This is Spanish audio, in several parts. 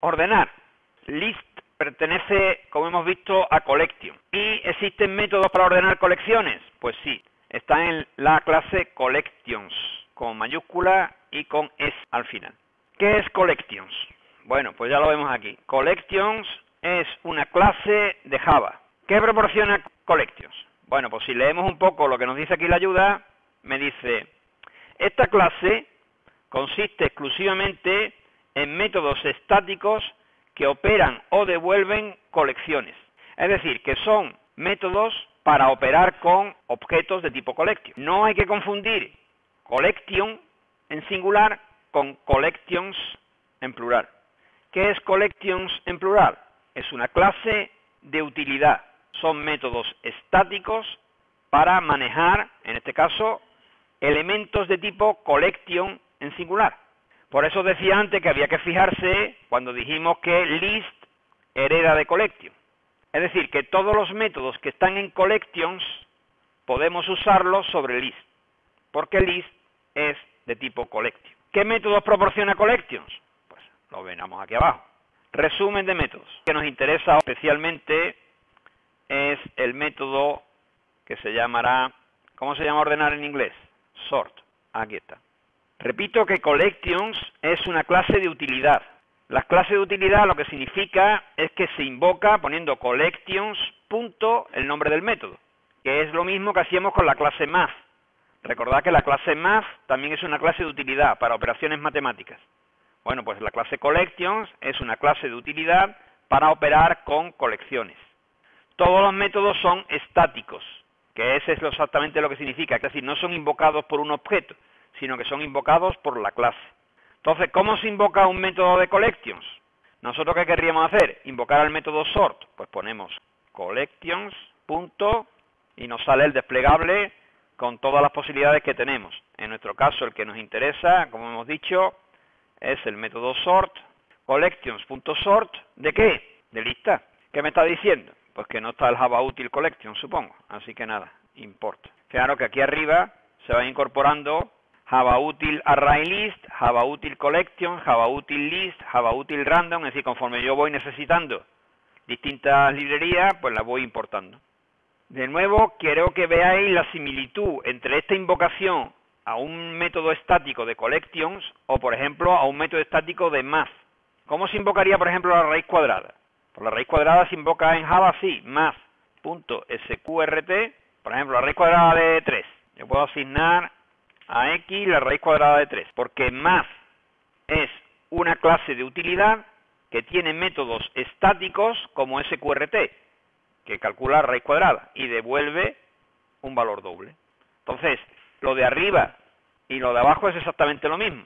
Ordenar. List pertenece, como hemos visto, a collection. ¿Y existen métodos para ordenar colecciones? Pues sí, está en la clase collections, con mayúscula y con s al final. ¿Qué es collections? Bueno, pues ya lo vemos aquí. Collections es una clase de Java. ¿Qué proporciona collections? Bueno, pues si leemos un poco lo que nos dice aquí la ayuda, me dice, esta clase consiste exclusivamente en métodos estáticos que operan o devuelven colecciones. Es decir, que son métodos para operar con objetos de tipo collection. No hay que confundir collection en singular con collections en plural. ¿Qué es collections en plural? Es una clase de utilidad. Son métodos estáticos para manejar, en este caso, elementos de tipo collection en singular. Por eso decía antes que había que fijarse cuando dijimos que list hereda de collection. Es decir, que todos los métodos que están en collections podemos usarlos sobre list, porque list es de tipo collection. ¿Qué métodos proporciona collections? Pues lo venamos aquí abajo. Resumen de métodos. Lo que nos interesa especialmente es el método que se llamará, ¿cómo se llama ordenar en inglés? Sort. Aquí está. Repito que collections es una clase de utilidad. La clase de utilidad lo que significa es que se invoca poniendo collections, punto, el nombre del método, que es lo mismo que hacíamos con la clase math. Recordad que la clase math también es una clase de utilidad para operaciones matemáticas. Bueno, pues la clase collections es una clase de utilidad para operar con colecciones. Todos los métodos son estáticos, que ese es exactamente lo que significa, es decir, no son invocados por un objeto, sino que son invocados por la clase. Entonces, ¿cómo se invoca un método de collections? ¿Nosotros qué querríamos hacer? Invocar al método sort. Pues ponemos collections, punto, y nos sale el desplegable con todas las posibilidades que tenemos. En nuestro caso, el que nos interesa, como hemos dicho, es el método sort, collections.sort, ¿de qué? De lista. ¿Qué me está diciendo? Pues que no está el Java Util Collection, supongo. Así que nada, importa. Claro que aquí arriba se va incorporando Java Util Array List, Java Util Collection, Java Util List, Java Util Random, es decir, conforme yo voy necesitando distintas librerías, pues las voy importando. De nuevo, quiero que veáis la similitud entre esta invocación a un método estático de collections o, por ejemplo, a un método estático de math. ¿Cómo se invocaría, por ejemplo, la raíz cuadrada? Pues la raíz cuadrada se invoca en Java así, math.sqrt, por ejemplo, la raíz cuadrada de 3. Yo puedo asignar a x la raíz cuadrada de 3, porque math es una clase de utilidad que tiene métodos estáticos como sqrt, que calcula la raíz cuadrada y devuelve un valor doble. Entonces, lo de arriba y lo de abajo es exactamente lo mismo.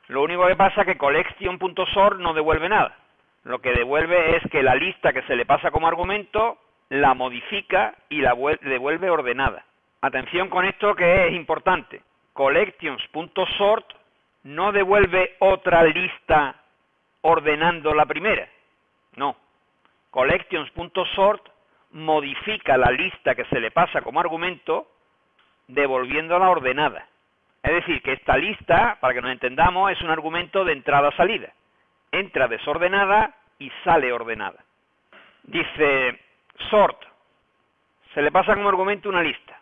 Lo único que pasa es que collection.sort no devuelve nada. Lo que devuelve es que la lista que se le pasa como argumento la modifica y la devuelve ordenada. Atención con esto que es importante. Collections.sort no devuelve otra lista ordenando la primera. No. Collections.sort modifica la lista que se le pasa como argumento devolviéndola ordenada. Es decir, que esta lista, para que nos entendamos, es un argumento de entrada-salida. Entra desordenada y sale ordenada. Dice sort, se le pasa como argumento una lista.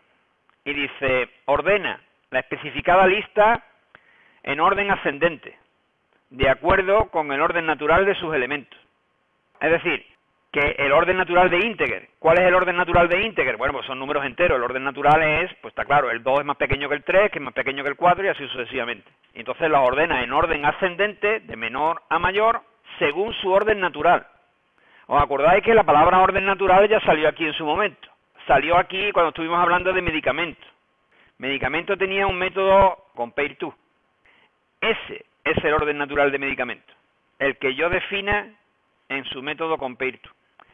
Y dice ordena la especificada lista en orden ascendente, de acuerdo con el orden natural de sus elementos. Es decir, que el orden natural de integer. ¿Cuál es el orden natural de integer? Bueno, pues son números enteros. El orden natural es, pues está claro, el 2 es más pequeño que el 3, que es más pequeño que el 4 y así sucesivamente. Y entonces los ordena en orden ascendente, de menor a mayor, según su orden natural. ¿Os acordáis que la palabra orden natural ya salió aquí en su momento? Salió aquí cuando estuvimos hablando de medicamento. Medicamento tenía un método compareTo. Ese es el orden natural de medicamento. El que yo defina en su método compareTo.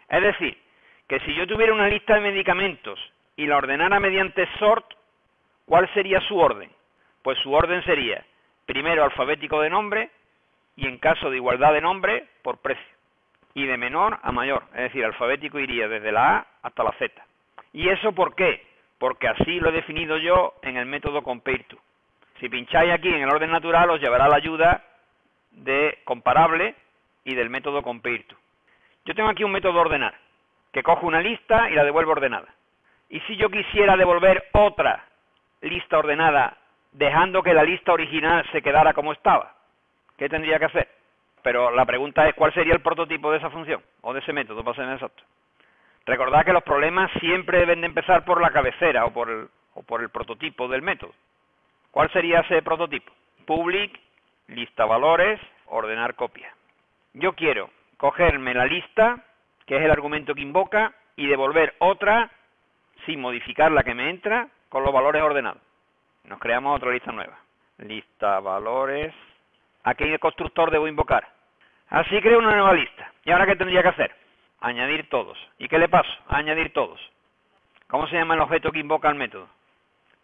Es decir, que si yo tuviera una lista de medicamentos y la ordenara mediante sort, ¿cuál sería su orden? Pues su orden sería, primero alfabético de nombre, y en caso de igualdad de nombre, por precio. Y de menor a mayor, es decir, alfabético iría desde la A hasta la Z. ¿Y eso por qué? Porque así lo he definido yo en el método compareTo. Si pincháis aquí en el orden natural, os llevará la ayuda de comparable, y del método compareTo. Yo tengo aquí un método ordenar, que cojo una lista y la devuelvo ordenada. Y si yo quisiera devolver otra lista ordenada, dejando que la lista original se quedara como estaba, ¿qué tendría que hacer? Pero la pregunta es, ¿cuál sería el prototipo de esa función? O de ese método, para ser exacto. Recordad que los problemas siempre deben de empezar por la cabecera o por el prototipo del método. ¿Cuál sería ese prototipo? Public, lista valores, ordenar copia. Yo quiero cogerme la lista, que es el argumento que invoca, y devolver otra, sin modificar la que me entra, con los valores ordenados. Nos creamos otra lista nueva. Lista valores. ¿A qué constructor debo invocar? Así creo una nueva lista. ¿Y ahora qué tendría que hacer? Añadir todos. ¿Y qué le paso? Añadir todos. ¿Cómo se llama el objeto que invoca el método?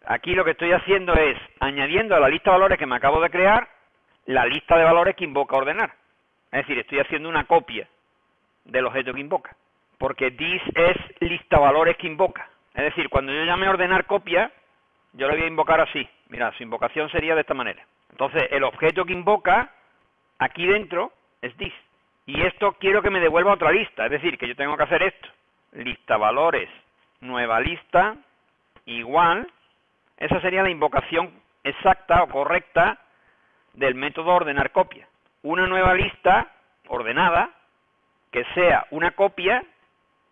Aquí lo que estoy haciendo es añadiendo a la lista de valores que me acabo de crear la lista de valores que invoca ordenar. Es decir, estoy haciendo una copia del objeto que invoca. Porque this es lista valores que invoca. Es decir, cuando yo llame a ordenar copia, yo lo voy a invocar así. Mira, su invocación sería de esta manera. Entonces, el objeto que invoca aquí dentro es this. Y esto quiero que me devuelva otra lista. Es decir, que yo tengo que hacer esto. Lista valores, nueva lista, igual. Esa sería la invocación exacta o correcta del método ordenar copia. Una nueva lista ordenada que sea una copia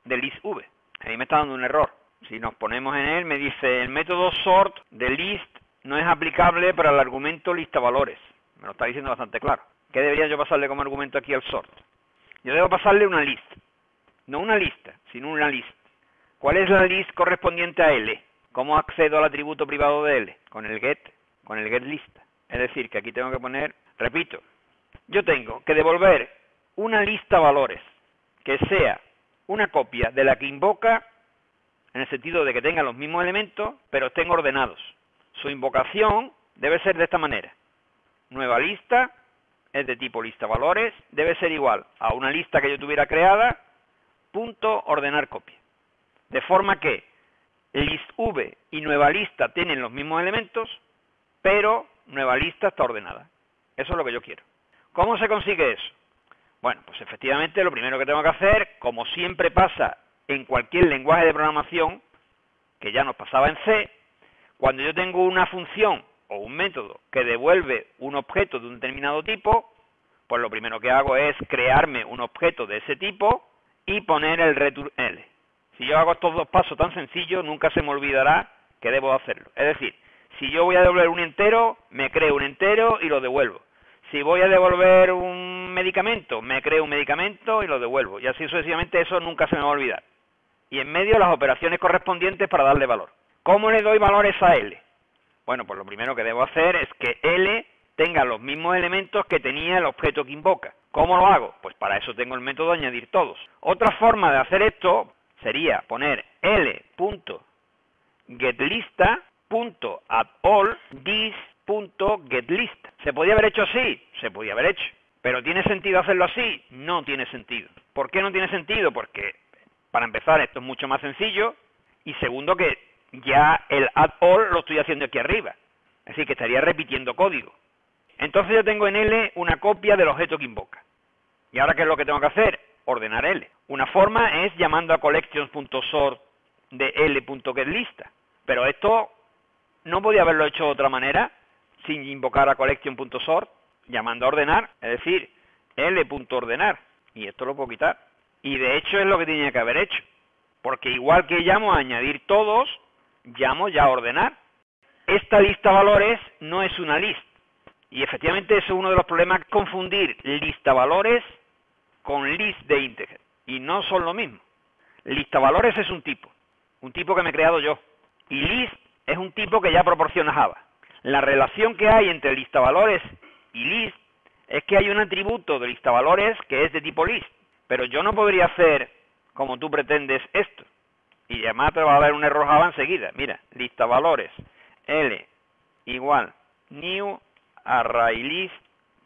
de list v. Ahí me está dando un error. Si nos ponemos en él, me dice el método sort de list no es aplicable para el argumento lista valores. Me lo está diciendo bastante claro. ¿Qué debería yo pasarle como argumento aquí al sort? Yo debo pasarle una list. No una lista, sino una list. ¿Cuál es la list correspondiente a L? ¿Cómo accedo al atributo privado de L? Con el getList. Es decir, que aquí tengo que poner, repito, yo tengo que devolver una lista valores que sea una copia de la que invoca, en el sentido de que tenga los mismos elementos, pero estén ordenados. Su invocación debe ser de esta manera. Nueva lista es de tipo lista valores, debe ser igual a una lista que yo tuviera creada, punto ordenar copia. De forma que list v y nueva lista tienen los mismos elementos, pero nueva lista está ordenada. Eso es lo que yo quiero. ¿Cómo se consigue eso? Bueno, pues efectivamente lo primero que tengo que hacer, como siempre pasa en cualquier lenguaje de programación, que ya nos pasaba en C, cuando yo tengo una función o un método que devuelve un objeto de un determinado tipo, pues lo primero que hago es crearme un objeto de ese tipo y poner el return L. Si yo hago estos dos pasos tan sencillos, nunca se me olvidará que debo hacerlo. Es decir, si yo voy a devolver un entero, me creo un entero y lo devuelvo. Si voy a devolver un medicamento, me creo un medicamento y lo devuelvo. Y así sucesivamente, eso nunca se me va a olvidar. Y en medio las operaciones correspondientes para darle valor. ¿Cómo le doy valores a L? Bueno, pues lo primero que debo hacer es que L tenga los mismos elementos que tenía el objeto que invoca. ¿Cómo lo hago? Pues para eso tengo el método añadir todos. Otra forma de hacer esto sería poner L.getLista.addAll this.getList. ¿Se podía haber hecho así? Se podía haber hecho. ¿Pero tiene sentido hacerlo así? No tiene sentido. ¿Por qué no tiene sentido? Porque, para empezar, esto es mucho más sencillo. Y segundo, que ya el addAll lo estoy haciendo aquí arriba. Es decir, que estaría repitiendo código. Entonces yo tengo en L una copia del objeto que invoca. ¿Y ahora qué es lo que tengo que hacer? Ordenar L. Una forma es llamando a collections.sort de L.getLista. Pero esto no podía haberlo hecho de otra manera, sin invocar a collection.sort, llamando a ordenar, es decir, L.ordenar. Y esto lo puedo quitar. Y de hecho es lo que tenía que haber hecho. Porque igual que llamo a añadir todos, llamo ya a ordenar. Esta lista valores no es una list. Y efectivamente eso es uno de los problemas, confundir lista valores con list de integer. Y no son lo mismo. Lista valores es un tipo que me he creado yo. Y list es un tipo que ya proporciona Java. La relación que hay entre lista valores y list es que hay un atributo de lista valores que es de tipo list. Pero yo no podría hacer como tú pretendes esto. Y además te va a dar un error Java enseguida. Mira, lista valores L igual new array list.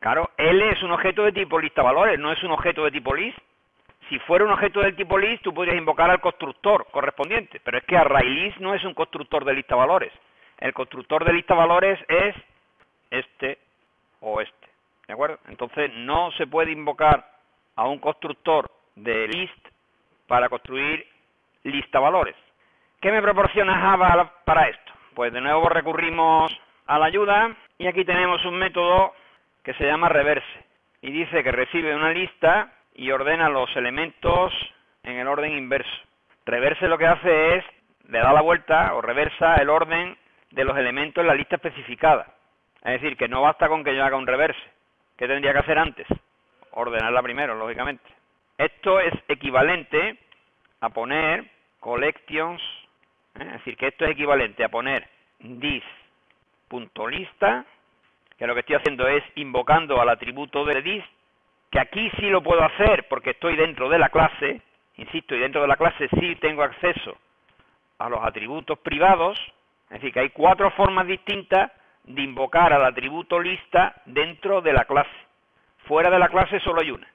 Claro, L es un objeto de tipo lista valores, no es un objeto de tipo list. Si fuera un objeto del tipo list, tú podrías invocar al constructor correspondiente, pero es que ArrayList no es un constructor de lista valores. El constructor de lista valores es este o este, ¿de acuerdo? Entonces no se puede invocar a un constructor de list para construir lista valores. ¿Qué me proporciona Java para esto? Pues de nuevo recurrimos a la ayuda y aquí tenemos un método que se llama reverse y dice que recibe una lista y ordena los elementos en el orden inverso. Reverse lo que hace es, le da la vuelta o reversa el orden de los elementos en la lista especificada. Es decir, que no basta con que yo haga un reverse. ¿Qué tendría que hacer antes? Ordenarla primero, lógicamente. Esto es equivalente a poner collections, es decir, que esto es equivalente a poner dis.lista, que lo que estoy haciendo es invocando al atributo de dis, que aquí sí lo puedo hacer porque estoy dentro de la clase, insisto, y dentro de la clase sí tengo acceso a los atributos privados, es decir, que hay 4 formas distintas de invocar al atributo lista dentro de la clase. Fuera de la clase solo hay una,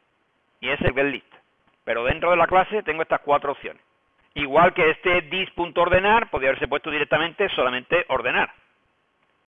y es el getList. Pero dentro de la clase tengo estas 4 opciones. Igual que este dis.ordenar, podría haberse puesto directamente solamente ordenar.